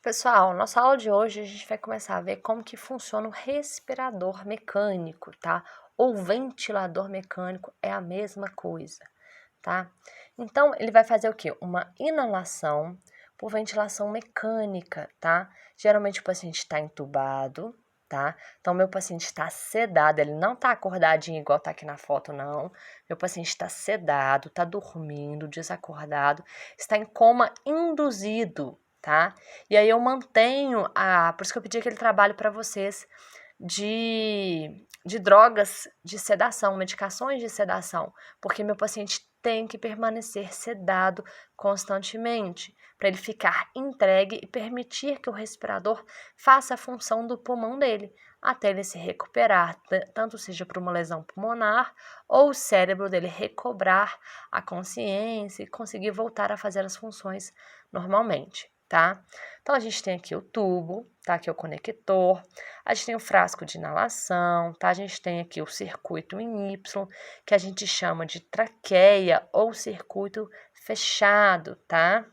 Pessoal, nossa aula de hoje a gente vai começar a ver como que funciona o respirador mecânico, tá? Ou ventilador mecânico é a mesma coisa, tá? Então, ele vai fazer o quê? Uma inalação por ventilação mecânica, tá? Geralmente o paciente está entubado, tá? Então, meu paciente está sedado, ele não está acordadinho igual tá aqui na foto, não. Meu paciente está sedado, está dormindo, desacordado, está em coma induzido, tá? E aí eu mantenho por isso que eu pedi aquele trabalho para vocês de drogas de sedação, medicações de sedação, porque meu paciente tem que permanecer sedado constantemente, para ele ficar entregue e permitir que o respirador faça a função do pulmão dele, até ele se recuperar, tanto seja por uma lesão pulmonar ou o cérebro dele recobrar a consciência e conseguir voltar a fazer as funções normalmente, tá? Então, a gente tem aqui o tubo, tá? Aqui é o conector, a gente tem o frasco de inalação, tá? A gente tem aqui o circuito em Y, que a gente chama de traqueia ou circuito fechado, tá?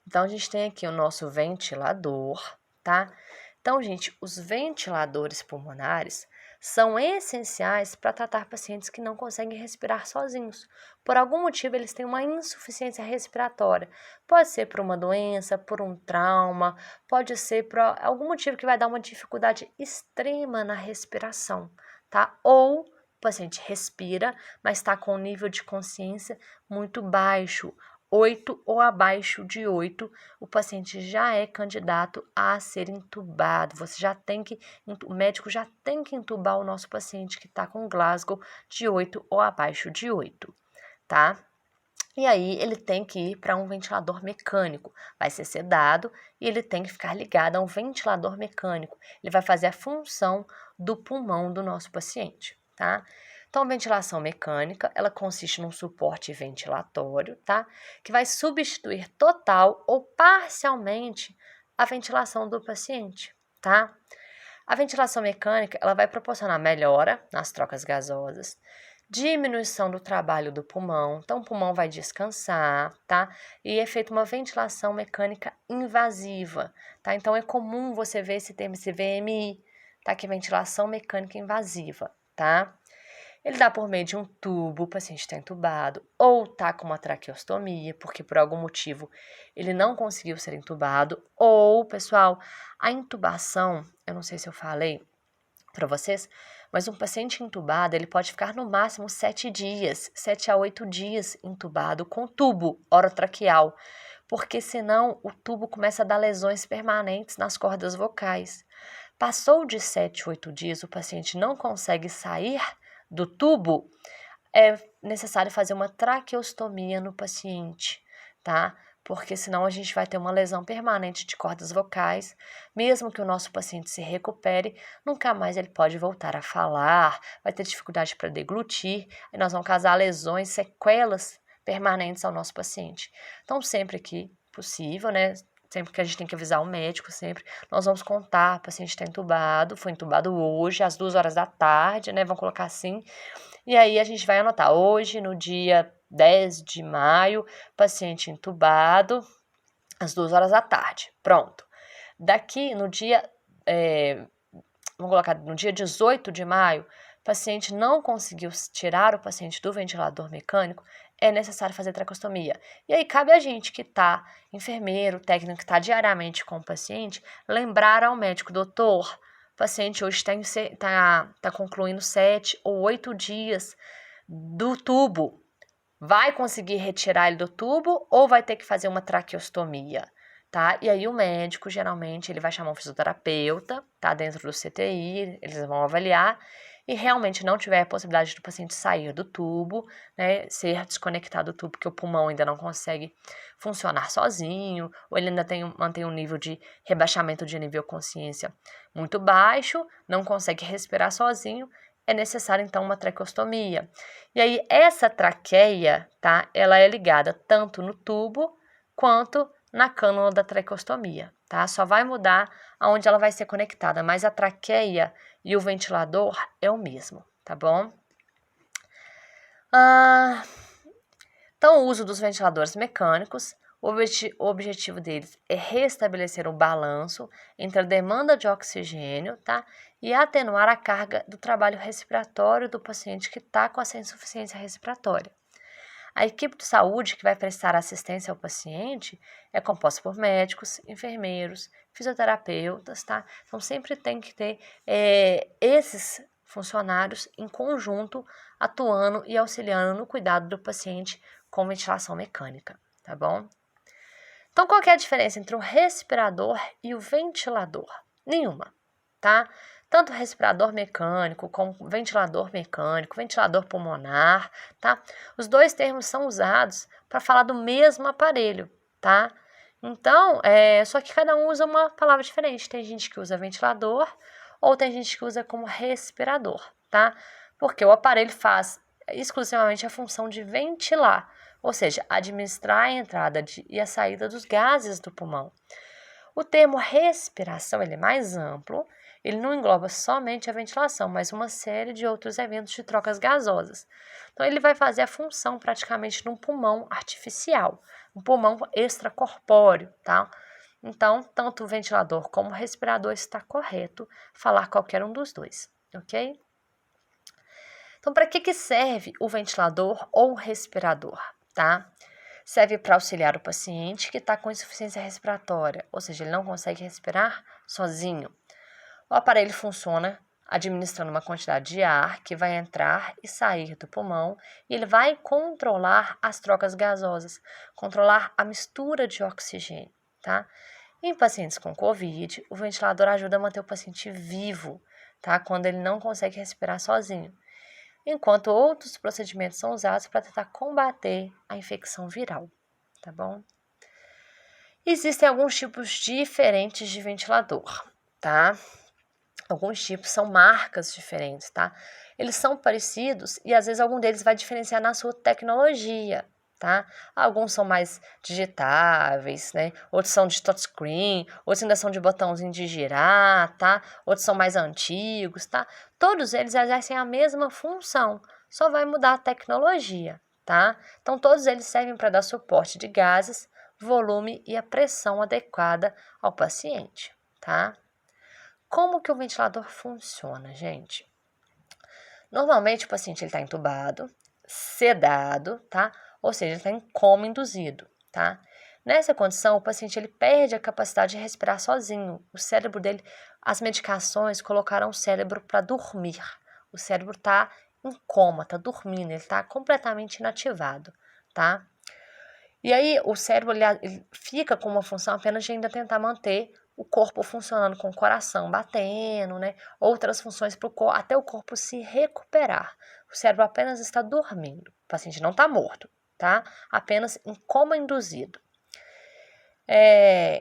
Então, a gente tem aqui o nosso ventilador, tá? Então, gente, os ventiladores pulmonares são essenciais para tratar pacientes que não conseguem respirar sozinhos. Por algum motivo, eles têm uma insuficiência respiratória. Pode ser por uma doença, por um trauma, pode ser por algum motivo que vai dar uma dificuldade extrema na respiração, tá? Ou o paciente respira, mas está com um nível de consciência muito baixo, 8 ou abaixo de 8, o paciente já é candidato a ser entubado. O médico já tem que entubar o nosso paciente que está com Glasgow de 8 ou abaixo de 8, tá? E aí ele tem que ir para um ventilador mecânico, vai ser sedado e ele tem que ficar ligado a um ventilador mecânico. Ele vai fazer a função do pulmão do nosso paciente, tá? Então, a ventilação mecânica, ela consiste num suporte ventilatório, tá? Que vai substituir total ou parcialmente a ventilação do paciente, tá? A ventilação mecânica, ela vai proporcionar melhora nas trocas gasosas, diminuição do trabalho do pulmão, então o pulmão vai descansar, tá? E é feita uma ventilação mecânica invasiva, tá? Então é comum você ver esse termo, esse VMI, tá? Que é ventilação mecânica invasiva, tá? Ele dá por meio de um tubo, o paciente está entubado, ou está com uma traqueostomia, porque por algum motivo ele não conseguiu ser entubado, ou, pessoal, a intubação, eu não sei se eu falei para vocês, mas um paciente entubado, ele pode ficar no máximo 7 dias, 7 a 8 dias entubado com tubo orotraqueal, porque senão o tubo começa a dar lesões permanentes nas cordas vocais. Passou de 7, 8 dias, o paciente não consegue sair do tubo, é necessário fazer uma traqueostomia no paciente, tá? Porque senão a gente vai ter uma lesão permanente de cordas vocais, mesmo que o nosso paciente se recupere, nunca mais ele pode voltar a falar, vai ter dificuldade para deglutir, e nós vamos causar lesões, sequelas permanentes ao nosso paciente. Então, sempre que possível, né? Sempre que a gente tem que avisar o médico, sempre, nós vamos contar, o paciente está entubado, foi entubado hoje, às 2 horas da tarde, né? Vamos colocar assim. E aí a gente vai anotar, hoje, no dia 10 de maio, paciente entubado, às 2 horas da tarde. Pronto. Daqui, no dia, vamos colocar, no dia 18 de maio, paciente não conseguiu tirar o paciente do ventilador mecânico, é necessário fazer traqueostomia. E aí cabe a gente que está, enfermeiro, técnico, que está diariamente com o paciente, lembrar ao médico, doutor, o paciente hoje está concluindo 7 ou 8 dias do tubo. Vai conseguir retirar ele do tubo ou vai ter que fazer uma traqueostomia, tá? E aí o médico, geralmente, ele vai chamar um fisioterapeuta, tá? Dentro do CTI, eles vão avaliar e realmente não tiver a possibilidade do paciente sair do tubo, né? Ser desconectado do tubo, porque o pulmão ainda não consegue funcionar sozinho, ou ele ainda mantém um nível de rebaixamento de nível de consciência muito baixo, não consegue respirar sozinho, é necessário, então, uma traqueostomia. E aí, essa traqueia, tá? Ela é ligada tanto no tubo quanto na cânula da traqueostomia, tá? Só vai mudar aonde ela vai ser conectada, mas a traqueia e o ventilador é o mesmo, tá bom? Então, o uso dos ventiladores mecânicos, O objetivo deles é restabelecer o balanço entre a demanda de oxigênio, tá? E atenuar a carga do trabalho respiratório do paciente que está com essa insuficiência respiratória. A equipe de saúde que vai prestar assistência ao paciente é composta por médicos, enfermeiros, fisioterapeutas, tá? Então sempre tem que ter esses funcionários em conjunto atuando e auxiliando no cuidado do paciente com ventilação mecânica, tá bom? Então qual que é a diferença entre o respirador e o ventilador? Nenhuma, tá? Tanto respirador mecânico como ventilador pulmonar, tá? Os dois termos são usados para falar do mesmo aparelho, tá? Então, só que cada um usa uma palavra diferente. Tem gente que usa ventilador ou tem gente que usa como respirador, tá? Porque o aparelho faz exclusivamente a função de ventilar, ou seja, administrar a entrada e a saída dos gases do pulmão. O termo respiração ele é mais amplo, ele não engloba somente a ventilação, mas uma série de outros eventos de trocas gasosas. Então, ele vai fazer a função praticamente de um pulmão artificial, um pulmão extracorpóreo, tá? Então, tanto o ventilador como o respirador está correto falar qualquer um dos dois, ok? Então, para que serve o ventilador ou o respirador, tá? Serve para auxiliar o paciente que está com insuficiência respiratória, ou seja, ele não consegue respirar sozinho. O aparelho funciona administrando uma quantidade de ar que vai entrar e sair do pulmão e ele vai controlar as trocas gasosas, controlar a mistura de oxigênio, tá? Em pacientes com COVID, o ventilador ajuda a manter o paciente vivo, tá? Quando ele não consegue respirar sozinho, enquanto outros procedimentos são usados para tentar combater a infecção viral, tá bom? Existem alguns tipos diferentes de ventilador, tá? Alguns tipos são marcas diferentes, tá? Eles são parecidos e às vezes algum deles vai diferenciar na sua tecnologia, tá? Alguns são mais digitáveis, né? Outros são de touchscreen, outros ainda são de botãozinho de girar, tá? Outros são mais antigos, tá? Todos eles exercem a mesma função, só vai mudar a tecnologia, tá? Então todos eles servem para dar suporte de gases, volume e a pressão adequada ao paciente, tá? Como que o ventilador funciona, gente? Normalmente o paciente está entubado, sedado, tá? Ou seja, ele está em coma induzido, tá? Nessa condição, o paciente ele perde a capacidade de respirar sozinho. O cérebro dele, as medicações colocaram o cérebro para dormir. O cérebro está em coma, está dormindo, ele está completamente inativado, tá? E aí o cérebro ele fica com uma função apenas de ainda tentar manter o corpo funcionando com o coração batendo, né? Outras funções até o corpo se recuperar. O cérebro apenas está dormindo. O paciente não está morto, tá? Apenas em coma induzido.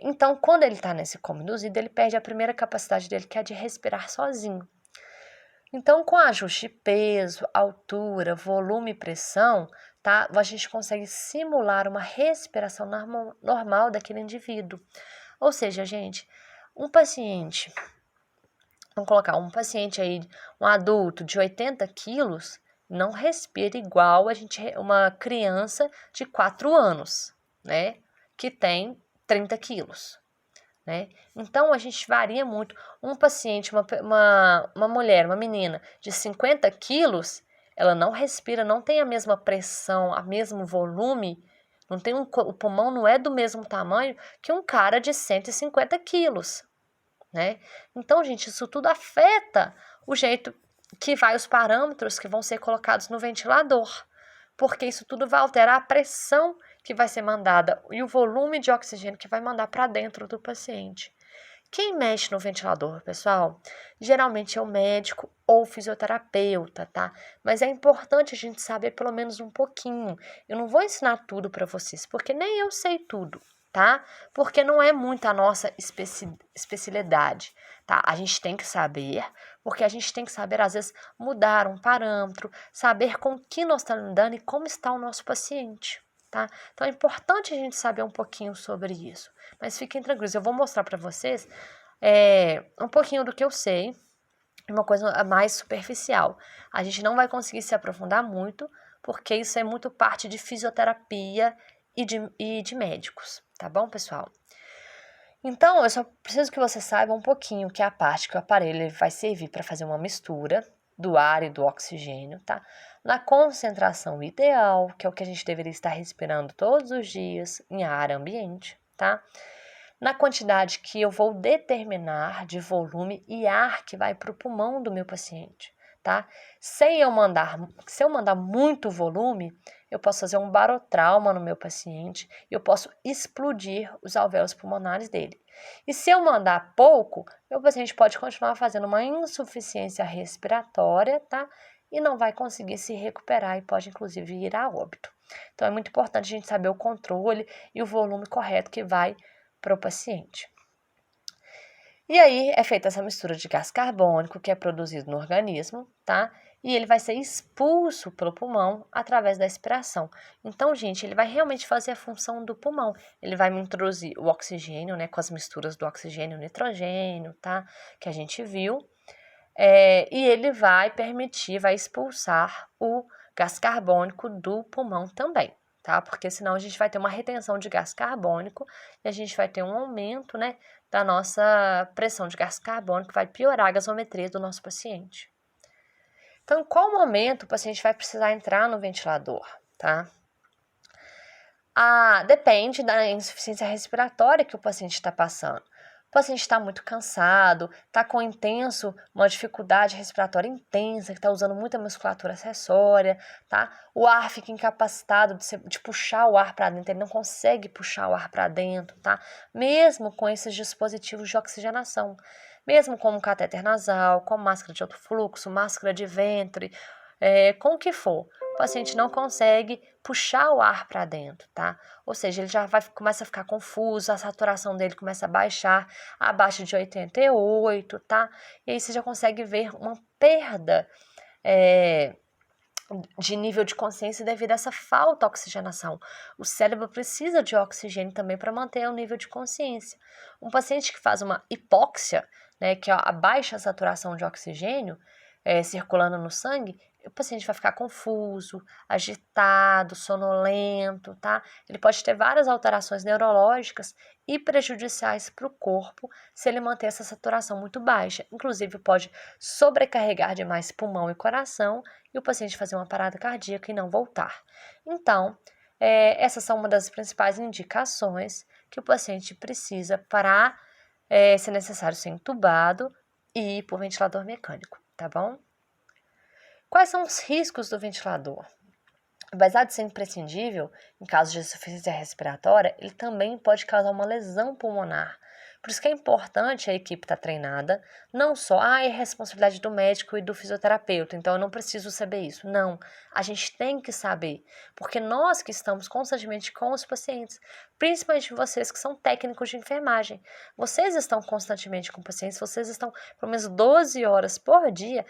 Então, quando ele está nesse coma induzido, ele perde a primeira capacidade dele, que é de respirar sozinho. Então, com ajuste de peso, altura, volume e pressão, tá? A gente consegue simular uma respiração normal daquele indivíduo. Ou seja, gente, vamos colocar um paciente aí, um adulto de 80 quilos, não respira igual uma criança de 4 anos, né? Que tem 30 quilos. Né? Então, a gente varia muito. Um paciente, uma mulher, uma menina de 50 quilos, ela não respira, não tem a mesma pressão, o mesmo volume, o pulmão não é do mesmo tamanho que um cara de 150 quilos. Né? Então, gente, isso tudo afeta o jeito que vai os parâmetros que vão ser colocados no ventilador, porque isso tudo vai alterar a pressão que vai ser mandada e o volume de oxigênio que vai mandar para dentro do paciente. Quem mexe no ventilador, pessoal, geralmente é o médico ou o fisioterapeuta, tá? Mas é importante a gente saber pelo menos um pouquinho. Eu não vou ensinar tudo para vocês, porque nem eu sei tudo, tá? Porque não é muito a nossa especialidade, tá? A gente tem que saber, porque a gente tem que saber, às vezes, mudar um parâmetro, saber com que nós estamos lidando e como está o nosso paciente, tá? Então é importante a gente saber um pouquinho sobre isso. Mas fiquem tranquilos, eu vou mostrar para vocês um pouquinho do que eu sei, uma coisa mais superficial. A gente não vai conseguir se aprofundar muito, porque isso é muito parte de fisioterapia e de médicos, tá bom, pessoal? Então, eu só preciso que você saiba um pouquinho que a parte que o aparelho ele vai servir para fazer uma mistura do ar e do oxigênio, tá? Na concentração ideal, que é o que a gente deveria estar respirando todos os dias em ar ambiente, tá? Na quantidade que eu vou determinar de volume e ar que vai para o pulmão do meu paciente, tá? Se eu mandar muito volume, eu posso fazer um barotrauma no meu paciente e eu posso explodir os alvéolos pulmonares dele. E se eu mandar pouco, meu paciente pode continuar fazendo uma insuficiência respiratória, tá? E não vai conseguir se recuperar e pode inclusive ir a óbito. Então é muito importante a gente saber o controle e o volume correto que vai para o paciente. E aí é feita essa mistura de gás carbônico que é produzido no organismo, tá? E ele vai ser expulso pelo pulmão através da expiração. Então, gente, ele vai realmente fazer a função do pulmão. Ele vai me introduzir o oxigênio, né? Com as misturas do oxigênio e nitrogênio, tá? Que a gente viu. E ele vai vai expulsar o gás carbônico do pulmão também, tá? Porque senão a gente vai ter uma retenção de gás carbônico e a gente vai ter um aumento, né, da nossa pressão de gás carbônico, que vai piorar a gasometria do nosso paciente. Então, em qual momento o paciente vai precisar entrar no ventilador, tá? Depende da insuficiência respiratória que o paciente está passando. O paciente está muito cansado, está com uma dificuldade respiratória intensa, que está usando muita musculatura acessória, tá? O ar fica incapacitado de puxar o ar para dentro, ele não consegue puxar o ar para dentro, tá? Mesmo com esses dispositivos de oxigenação, mesmo como catéter nasal, com máscara de alto fluxo, máscara de ventre, com o que for. O paciente não consegue puxar o ar para dentro, tá? Ou seja, ele começa a ficar confuso, a saturação dele começa a baixar abaixo de 88, tá? E aí você já consegue ver uma perda de nível de consciência devido a essa falta de oxigenação. O cérebro precisa de oxigênio também para manter o nível de consciência. Um paciente que faz uma hipóxia, né, que é a baixa saturação de oxigênio circulando no sangue, o paciente vai ficar confuso, agitado, sonolento, tá? Ele pode ter várias alterações neurológicas e prejudiciais para o corpo se ele manter essa saturação muito baixa. Inclusive, pode sobrecarregar demais pulmão e coração e o paciente fazer uma parada cardíaca e não voltar. Então, essas são uma das principais indicações que o paciente precisa para, se necessário, ser entubado e ir por ventilador mecânico, tá bom? Quais são os riscos do ventilador? Apesar de ser imprescindível, em caso de insuficiência respiratória, ele também pode causar uma lesão pulmonar. Por isso que é importante a equipe estar treinada, não só, é responsabilidade do médico e do fisioterapeuta, então eu não preciso saber isso. Não, a gente tem que saber, porque nós que estamos constantemente com os pacientes, principalmente vocês que são técnicos de enfermagem, vocês estão constantemente com pacientes, vocês estão pelo menos 12 horas por dia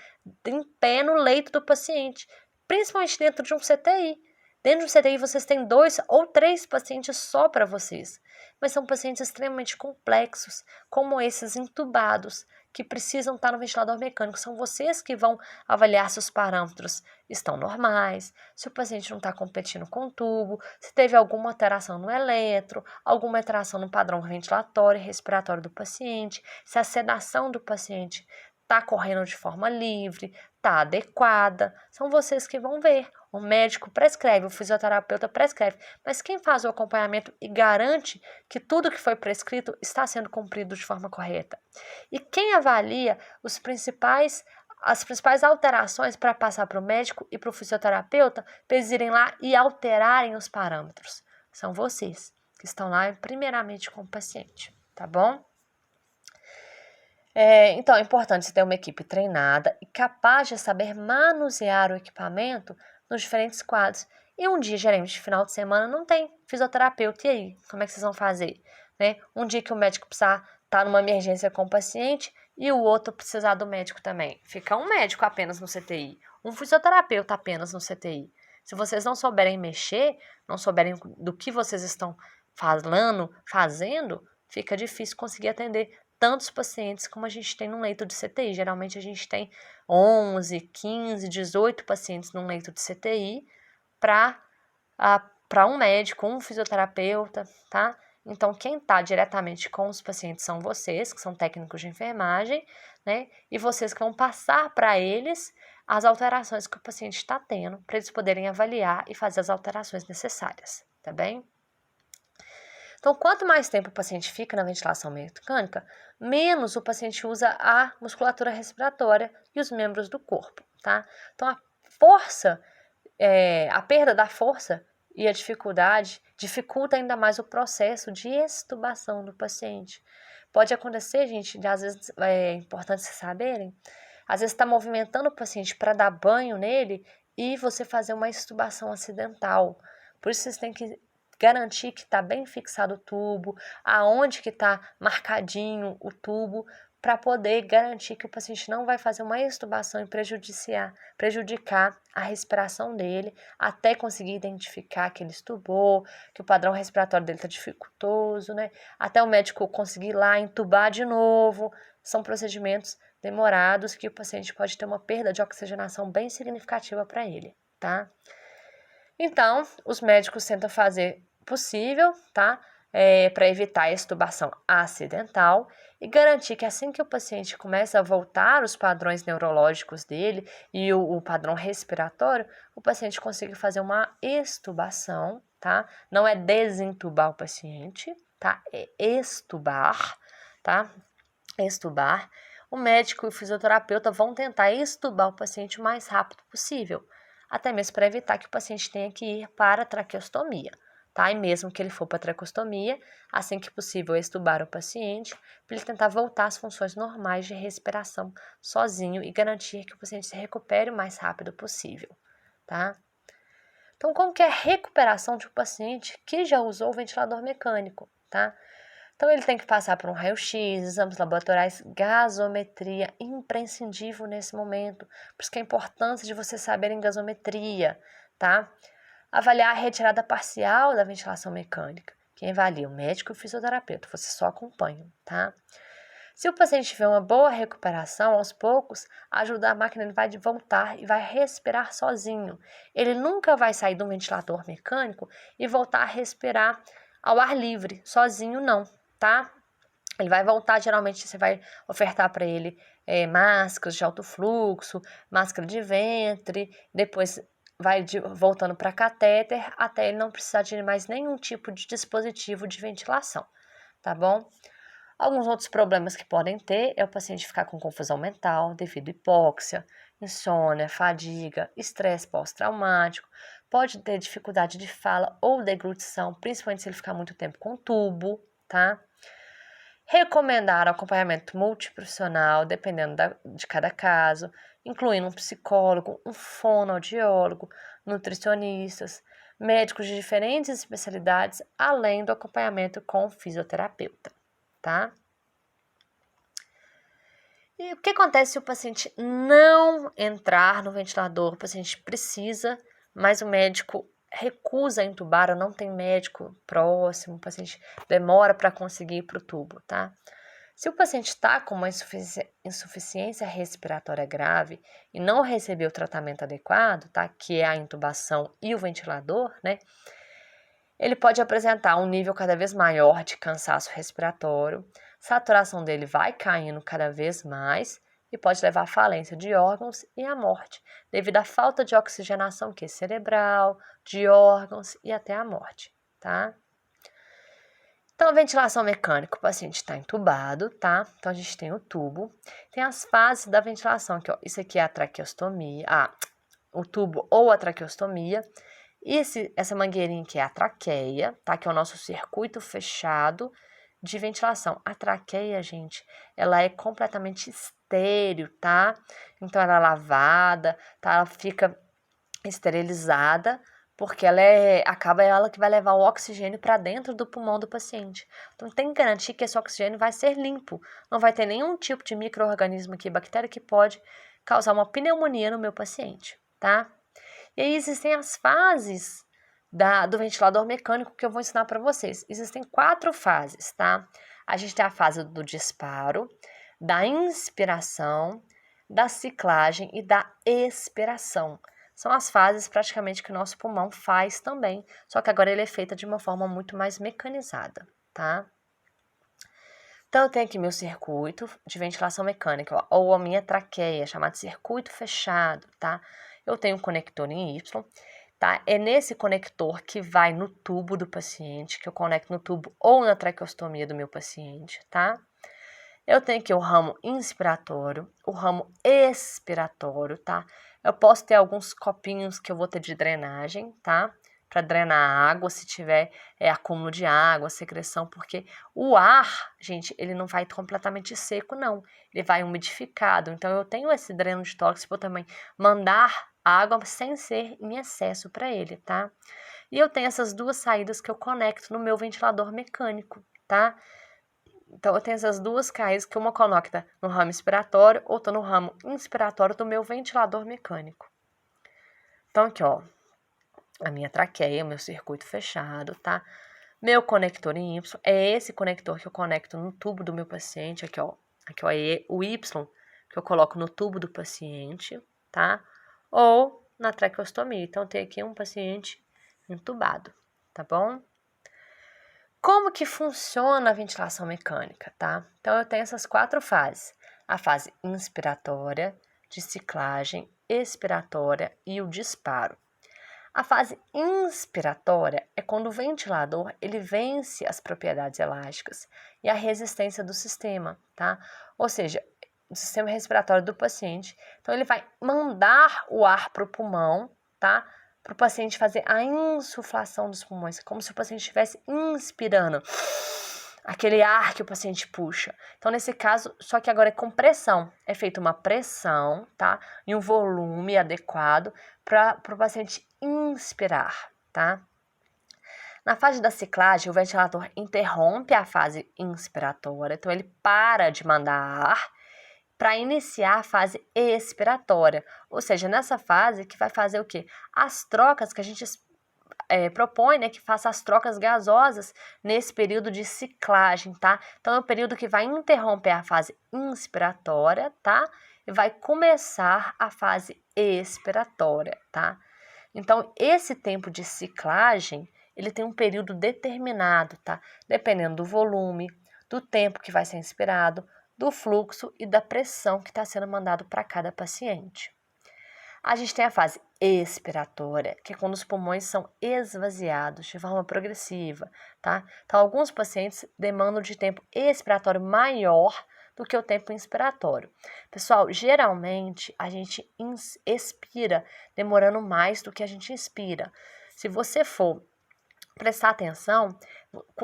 em pé no leito do paciente, principalmente dentro de um CTI. Dentro do CTI vocês têm 2 ou 3 pacientes só para vocês, mas são pacientes extremamente complexos, como esses entubados, que precisam estar no ventilador mecânico. São vocês que vão avaliar se os parâmetros estão normais, se o paciente não está competindo com o tubo, se teve alguma alteração no eletro, alguma alteração no padrão ventilatório e respiratório do paciente, se a sedação do paciente está correndo de forma livre, está adequada. São vocês que vão ver. O médico prescreve, o fisioterapeuta prescreve, mas quem faz o acompanhamento e garante que tudo que foi prescrito está sendo cumprido de forma correta? E quem avalia as principais alterações para passar para o médico e para o fisioterapeuta para eles irem lá e alterarem os parâmetros? São vocês que estão lá primeiramente com o paciente, tá bom? Então, é importante ter uma equipe treinada e capaz de saber manusear o equipamento nos diferentes quadros. E um dia, geralmente, de final de semana, não tem fisioterapeuta. E aí, como é que vocês vão fazer? Né? Um dia que o médico precisar estar numa emergência com o paciente e o outro precisar do médico também. Fica um médico apenas no CTI, um fisioterapeuta apenas no CTI. Se vocês não souberem mexer, não souberem do que vocês estão fazendo, fica difícil conseguir atender tantos pacientes como a gente tem num leito de CTI. Geralmente a gente tem 11, 15, 18 pacientes num leito de CTI para para um médico, um fisioterapeuta, tá? Então, quem está diretamente com os pacientes são vocês, que são técnicos de enfermagem, né? E vocês que vão passar para eles as alterações que o paciente está tendo, para eles poderem avaliar e fazer as alterações necessárias, tá bem? Então, quanto mais tempo o paciente fica na ventilação mecânica, menos o paciente usa a musculatura respiratória e os membros do corpo, tá? Então, a perda da força e a dificuldade dificulta ainda mais o processo de extubação do paciente. Pode acontecer, gente, às vezes é importante vocês saberem, às vezes está movimentando o paciente para dar banho nele e você fazer uma extubação acidental. Por isso vocês têm que garantir que está bem fixado o tubo, aonde que está marcadinho o tubo, para poder garantir que o paciente não vai fazer uma extubação e prejudicar a respiração dele, até conseguir identificar que ele estubou, que o padrão respiratório dele está dificultoso, né? Até o médico conseguir ir lá entubar de novo. São procedimentos demorados que o paciente pode ter uma perda de oxigenação bem significativa para ele, tá? Então, os médicos tentam fazer possível, tá? Para evitar a extubação acidental e garantir que assim que o paciente começa a voltar os padrões neurológicos dele e o padrão respiratório, o paciente consiga fazer uma extubação, tá? Não é desentubar o paciente, tá? É extubar, tá? Extubar. O médico e o fisioterapeuta vão tentar extubar o paciente o mais rápido possível, até mesmo para evitar que o paciente tenha que ir para a traqueostomia, tá? E mesmo que ele for para a traqueostomia, assim que possível, extubar o paciente, para ele tentar voltar às funções normais de respiração sozinho e garantir que o paciente se recupere o mais rápido possível, tá? Então, como que é a recuperação de um paciente que já usou o ventilador mecânico, tá? Então, ele tem que passar por um raio-x, exames laboratoriais, gasometria, imprescindível nesse momento. Por isso que é a importância de vocês saberem gasometria, tá? Avaliar a retirada parcial da ventilação mecânica. Quem avalia? O médico e o fisioterapeuta. Vocês só acompanham, tá? Se o paciente tiver uma boa recuperação, aos poucos, a máquina ele vai voltar e vai respirar sozinho. Ele nunca vai sair do ventilador mecânico e voltar a respirar ao ar livre, sozinho não, tá? Ele vai voltar, geralmente você vai ofertar para ele máscaras de alto fluxo, máscara de ventre, depois vai voltando para catéter, até ele não precisar de mais nenhum tipo de dispositivo de ventilação, tá bom? Alguns outros problemas que podem ter é o paciente ficar com confusão mental devido à hipóxia, insônia, fadiga, estresse pós-traumático, pode ter dificuldade de fala ou deglutição, principalmente se ele ficar muito tempo com tubo, tá? Recomendar acompanhamento multiprofissional, dependendo de cada caso, incluindo um psicólogo, um fonoaudiólogo, nutricionistas, médicos de diferentes especialidades, além do acompanhamento com o fisioterapeuta, tá? E o que acontece se o paciente não entrar no ventilador? O paciente precisa, mas o médico recusa entubar ou não tem médico próximo, o paciente demora para conseguir ir para o tubo, tá? Se o paciente está com uma insuficiência respiratória grave e não recebeu o tratamento adequado, tá? Que é a intubação e o ventilador, né? Ele pode apresentar um nível cada vez maior de cansaço respiratório, saturação dele vai caindo cada vez mais e pode levar à falência de órgãos e à morte, devido à falta de oxigenação que é cerebral, de órgãos e até à morte, tá? Então, a ventilação mecânica, o paciente está entubado, tá? Então, a gente tem o tubo, tem as fases da ventilação, aqui, ó. Isso aqui é a traqueostomia, o tubo ou a traqueostomia. Essa mangueirinha aqui é a traqueia, tá? Que é o nosso circuito fechado de ventilação. A traqueia, gente, ela é completamente estéril, tá? Então, ela é lavada, tá? Ela fica esterilizada, porque ela que vai levar o oxigênio para dentro do pulmão do paciente. Então, tem que garantir que esse oxigênio vai ser limpo. Não vai ter nenhum tipo de micro-organismo aqui, bactéria, que pode causar uma pneumonia no meu paciente, tá? E aí existem as fases do ventilador mecânico que eu vou ensinar para vocês. Existem 4 fases, tá? A gente tem a fase do disparo, da inspiração, da ciclagem e da expiração. são as fases praticamente que o nosso pulmão faz também, só que agora ele é feito de uma forma muito mais mecanizada, tá? Então, eu tenho aqui meu circuito de ventilação mecânica, ou a minha traqueia, chamado circuito fechado, tá? Eu tenho um conector em Y, tá? É nesse conector que vai no tubo do paciente, que eu conecto no tubo ou na traqueostomia do meu paciente, tá? Eu tenho aqui o ramo inspiratório, o ramo expiratório, tá? Eu posso ter alguns copinhos que eu vou ter de drenagem, tá? Para drenar a água, se tiver acúmulo de água, secreção, porque o ar, gente, ele não vai completamente seco, não. Ele vai umidificado. Então, eu tenho esse dreno de tórax para também mandar água sem ser em excesso para ele, tá? E eu tenho essas duas saídas que eu conecto no meu ventilador mecânico, tá? Então, eu tenho essas duas saídas que uma conecta no ramo expiratório, outra no ramo inspiratório do meu ventilador mecânico. Então, aqui, ó, a minha traqueia, meu circuito fechado, tá? Meu conector em Y é esse conector que eu conecto no tubo do meu paciente, aqui, ó. Aqui, ó, é o Y que eu coloco no tubo do paciente, tá? Ou na traqueostomia. Então, tem aqui um paciente entubado, tá bom? Como que funciona a ventilação mecânica, tá? Então, eu tenho essas 4 fases. A fase inspiratória, de ciclagem, expiratória e o disparo. A fase inspiratória é quando o ventilador ele vence as propriedades elásticas e a resistência do sistema, tá? Ou seja, o sistema respiratório do paciente. Então, ele vai mandar o ar para o pulmão, tá? Para o paciente fazer a insuflação dos pulmões, como se o paciente estivesse inspirando aquele ar que o paciente puxa. Então, nesse caso, só que agora é com pressão. É feita uma pressão, tá? E um volume adequado para o paciente inspirar, tá? Na fase da ciclagem, o ventilador interrompe a fase inspiratória, então ele para de mandar ar para iniciar a fase expiratória. Ou seja, nessa fase que vai fazer o quê? As trocas que a gente propõe, né, que faça as trocas gasosas nesse período de ciclagem, tá? Então, é o período que vai interromper a fase inspiratória, tá? E vai começar a fase expiratória, tá? Então, esse tempo de ciclagem, ele tem um período determinado, tá? Dependendo do volume, do tempo que vai ser inspirado, do fluxo e da pressão que está sendo mandado para cada paciente. A gente tem a fase expiratória, que é quando os pulmões são esvaziados de forma progressiva, tá? Então, alguns pacientes demandam de tempo expiratório maior do que o tempo inspiratório. Pessoal, geralmente a gente expira demorando mais do que a gente inspira. Se você for prestar atenção,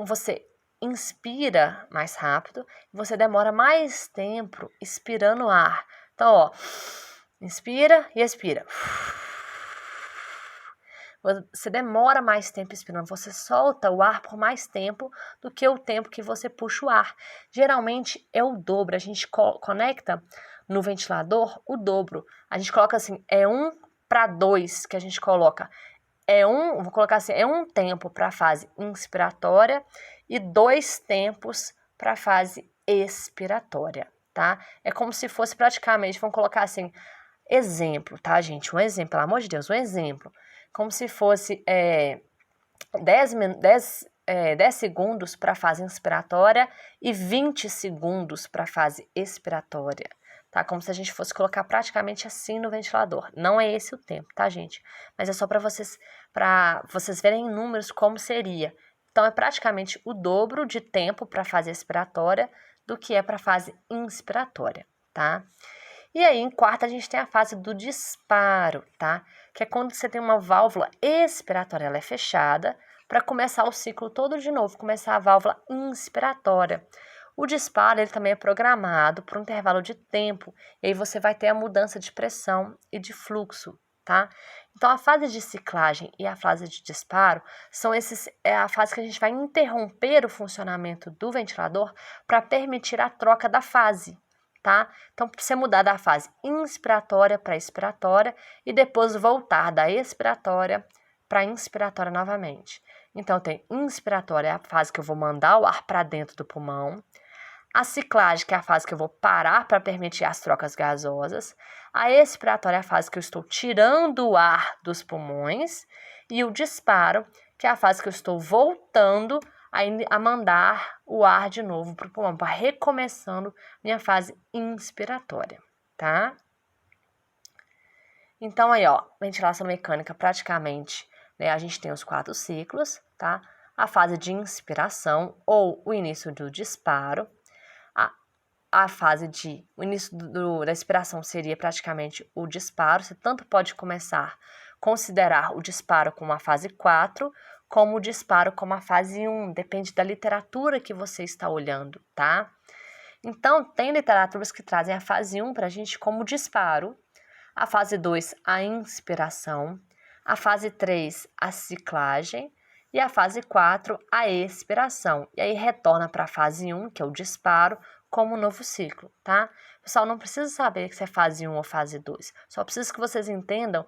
você inspira mais rápido, você demora mais tempo expirando ar. Então, ó, inspira e expira. Você demora mais tempo expirando, você solta o ar por mais tempo do que o tempo que você puxa o ar. Geralmente é o dobro, a gente conecta no ventilador o dobro. A gente coloca assim, é 1:2 que a gente coloca. Vou colocar assim, é um tempo para a fase inspiratória e 2 tempos para a fase expiratória, tá? É como se fosse praticamente, vamos colocar assim, exemplo, tá, gente? Um exemplo, pelo amor de Deus, um exemplo. Como se fosse 10 segundos para a fase inspiratória e 20 segundos para a fase expiratória. Tá? Como se a gente fosse colocar praticamente assim no ventilador. Não é esse o tempo, tá, gente? Mas é só para vocês verem em números como seria. Então, é praticamente o dobro de tempo para a fase expiratória do que é para a fase inspiratória, tá? E aí, em quarta, a gente tem a fase do disparo, tá? Que é quando você tem uma válvula expiratória, ela é fechada, para começar o ciclo todo de novo, começar a válvula inspiratória. O disparo, ele também é programado por um intervalo de tempo, e aí você vai ter a mudança de pressão e de fluxo, tá? Então, a fase de ciclagem e a fase de disparo é a fase que a gente vai interromper o funcionamento do ventilador para permitir a troca da fase, tá? Então, você mudar da fase inspiratória para expiratória e depois voltar da expiratória para inspiratória novamente. Então, tem inspiratória, é a fase que eu vou mandar o ar para dentro do pulmão. A ciclagem, que é a fase que eu vou parar para permitir as trocas gasosas. A expiratória é a fase que eu estou tirando o ar dos pulmões. E o disparo, que é a fase que eu estou voltando a mandar o ar de novo para o pulmão, para recomeçando minha fase inspiratória, tá? Então, aí, ó, ventilação mecânica praticamente, né, a gente tem os 4 ciclos, tá? A fase de inspiração ou o início do disparo. A fase de, o início da expiração seria praticamente o disparo. Você tanto pode considerar o disparo como a fase 4, como o disparo como a fase 1, depende da literatura que você está olhando, tá? Então, tem literaturas que trazem a fase 1 para a gente como disparo, a fase 2, a inspiração, a fase 3, a ciclagem, e a fase 4, a expiração. E aí retorna para a fase 1, que é o disparo, como um novo ciclo, tá? Pessoal, não precisa saber se é fase 1 ou fase 2. Só preciso que vocês entendam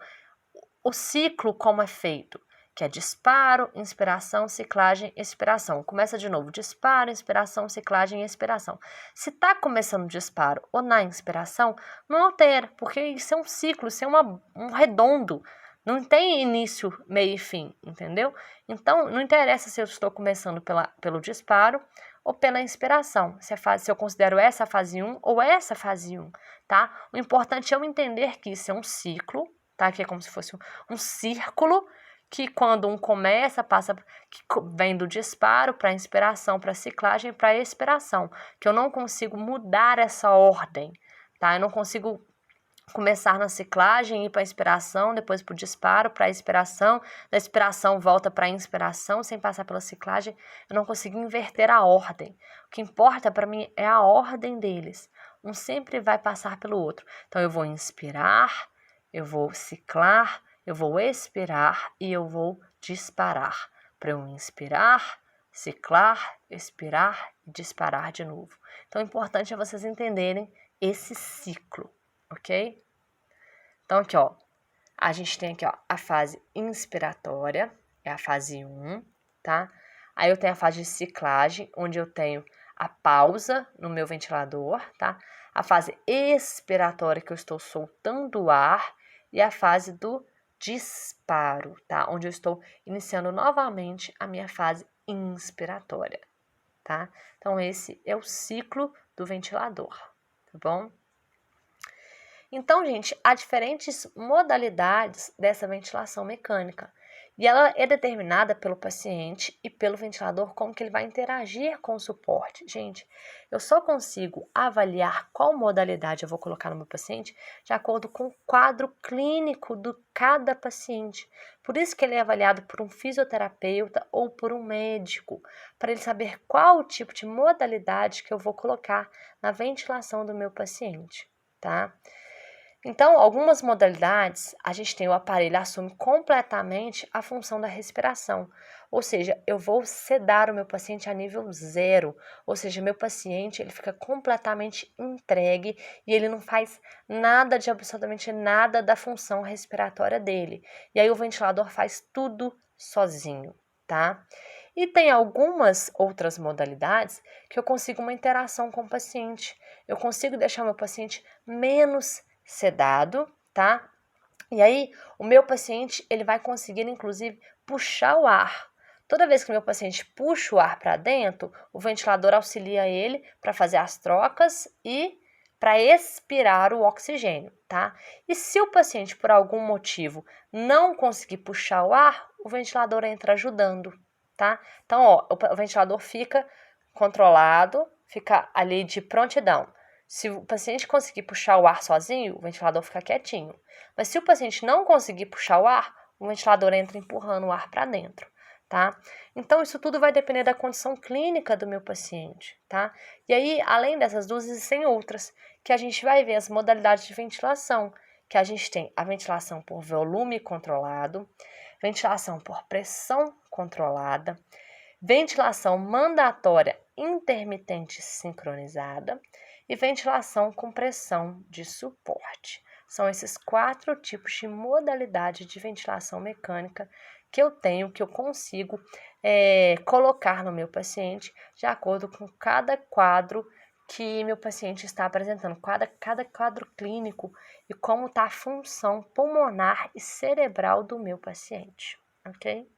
o ciclo como é feito, que é disparo, inspiração, ciclagem, expiração. Começa de novo, disparo, inspiração, ciclagem e expiração. Se está começando disparo ou na inspiração, não altera, porque isso é um ciclo, isso é um redondo. Não tem início, meio e fim, entendeu? Então, não interessa se eu estou começando pelo disparo ou pela inspiração, se eu considero essa a fase 1 ou essa a fase 1, tá? O importante é eu entender que isso é um ciclo, tá? Que é como se fosse um círculo, que quando um começa, que vem do disparo para a inspiração, para a ciclagem, para a expiração, que eu não consigo mudar essa ordem, tá? Eu não consigo começar na ciclagem, ir para a inspiração, depois para o disparo, para a expiração, da expiração volta para a inspiração, sem passar pela ciclagem, eu não consigo inverter a ordem. O que importa para mim é a ordem deles. Um sempre vai passar pelo outro. Então, eu vou inspirar, eu vou ciclar, eu vou expirar e eu vou disparar. Para eu inspirar, ciclar, expirar e disparar de novo. Então, o importante é vocês entenderem esse ciclo. Ok? Então, aqui, ó, a gente tem aqui, ó, a fase inspiratória, é a fase 1, tá? Aí eu tenho a fase de ciclagem, onde eu tenho a pausa no meu ventilador, tá? A fase expiratória, que eu estou soltando o ar, e a fase do disparo, tá? Onde eu estou iniciando novamente a minha fase inspiratória, tá? Então, esse é o ciclo do ventilador, tá bom? Então, gente, há diferentes modalidades dessa ventilação mecânica e ela é determinada pelo paciente e pelo ventilador como que ele vai interagir com o suporte. Gente, eu só consigo avaliar qual modalidade eu vou colocar no meu paciente de acordo com o quadro clínico de cada paciente. Por isso que ele é avaliado por um fisioterapeuta ou por um médico, para ele saber qual o tipo de modalidade que eu vou colocar na ventilação do meu paciente, tá? Então, algumas modalidades, a gente tem o aparelho assume completamente a função da respiração, ou seja, eu vou sedar o meu paciente a nível 0, ou seja, meu paciente ele fica completamente entregue e ele não faz nada de absolutamente nada da função respiratória dele. E aí o ventilador faz tudo sozinho, tá? E tem algumas outras modalidades que eu consigo uma interação com o paciente. Eu consigo deixar o meu paciente menos sedado, tá? E aí, o meu paciente, ele vai conseguir, inclusive, puxar o ar. Toda vez que o meu paciente puxa o ar para dentro, o ventilador auxilia ele para fazer as trocas e para expirar o oxigênio, tá? E se o paciente, por algum motivo, não conseguir puxar o ar, o ventilador entra ajudando, tá? Então, ó, o ventilador fica controlado, fica ali de prontidão. Se o paciente conseguir puxar o ar sozinho, o ventilador fica quietinho. Mas se o paciente não conseguir puxar o ar, o ventilador entra empurrando o ar para dentro, tá? Então, isso tudo vai depender da condição clínica do meu paciente, tá? E aí, além dessas duas, existem outras, que a gente vai ver as modalidades de ventilação, que a gente tem a ventilação por volume controlado, ventilação por pressão controlada, ventilação mandatória intermitente sincronizada e ventilação com pressão de suporte. São esses 4 tipos de modalidade de ventilação mecânica que eu consigo colocar no meu paciente de acordo com cada quadro que meu paciente está apresentando, cada quadro clínico e como está a função pulmonar e cerebral do meu paciente, ok?